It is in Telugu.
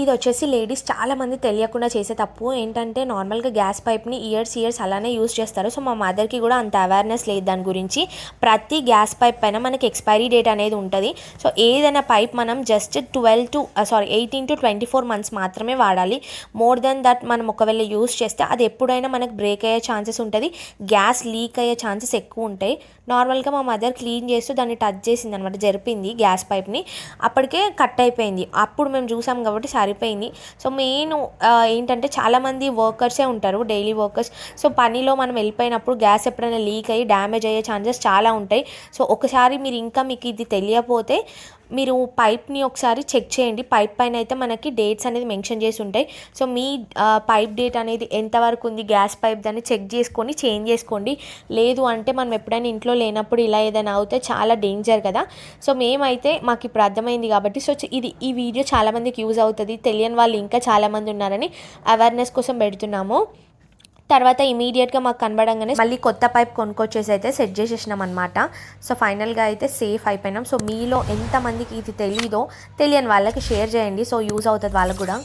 ఇది వచ్చేసి లేడీస్ చాలామంది తెలియకుండా చేసే తప్పు ఏంటంటే నార్మల్గా గ్యాస్ పైప్ని ఇయర్స్ అలానే యూస్ చేస్తారు. సో మా మదర్కి కూడా అంత అవేర్నెస్ లేదు దాని గురించి. ప్రతి గ్యాస్ పైప్ పైన మనకి ఎక్స్పైరీ డేట్ అనేది ఉంటుంది. సో ఏదైనా పైప్ మనం జస్ట్ 18 to 24 months మాత్రమే వాడాలి. మోర్ దెన్ దట్ మనం ఒకవేళ యూస్ చేస్తే అది ఎప్పుడైనా మనకు బ్రేక్ అయ్యే ఛాన్సెస్ ఉంటుంది, గ్యాస్ లీక్ అయ్యే ఛాన్సెస్ ఎక్కువ ఉంటాయి. నార్మల్గా మా మదర్ క్లీన్ చేస్తూ దాన్ని టచ్ చేసింది అనమాట, జరిపింది గ్యాస్ పైప్ని. అప్పటికే కట్ అయిపోయింది. అప్పుడు మేము చూసాం కాబట్టి సరిపోయింది. సో మెయిన్ ఏంటంటే చాలామంది వర్కర్సే ఉంటారు, డైలీ వర్కర్స్. సో పనిలో మనం వెళ్ళిపోయినప్పుడు గ్యాస్ ఎప్పుడైనా లీక్ అయ్యి డ్యామేజ్ అయ్యే ఛాన్సెస్ చాలా ఉంటాయి. సో ఒకసారి మీకు ఇది తెలియకపోతే మీరు పైప్ని ఒకసారి చెక్ చేయండి. పైప్ పైన అయితే మనకి డేట్స్ అనేది మెన్షన్ చేసి ఉంటాయి. సో మీ పైప్ డేట్ అనేది ఎంతవరకు ఉంది గ్యాస్ పైప్ దాన్ని చెక్ చేసుకొని చేంజ్ చేసుకోండి. లేదు అంటే మనం ఎప్పుడైనా ఇంట్లో లేనప్పుడు ఇలా ఏదైనా అవుతే చాలా డేంజర్ కదా. సో మేమైతే మాకు ఇప్పుడు అర్థమైంది కాబట్టి సో ఈ వీడియో చాలామందికి యూజ్ అవుతుంది. తెలియని వాళ్ళు ఇంకా చాలామంది ఉన్నారని అవేర్నెస్ కోసం పెడుతున్నాము. తర్వాత ఇమీడియట్గా మాకు కనబడంగానే మళ్ళీ కొత్త పైప్ కొనుక్కొచ్చేసి అయితే సెట్ చేసేసినాం అనమాట. సో ఫైనల్గా అయితే సేఫ్ అయిపోయినాం. సో మీలో ఎంతమందికి ఇది తెలియని వాళ్ళకి షేర్ చేయండి. సో యూజ్ అవుతుంది వాళ్ళకు కూడా.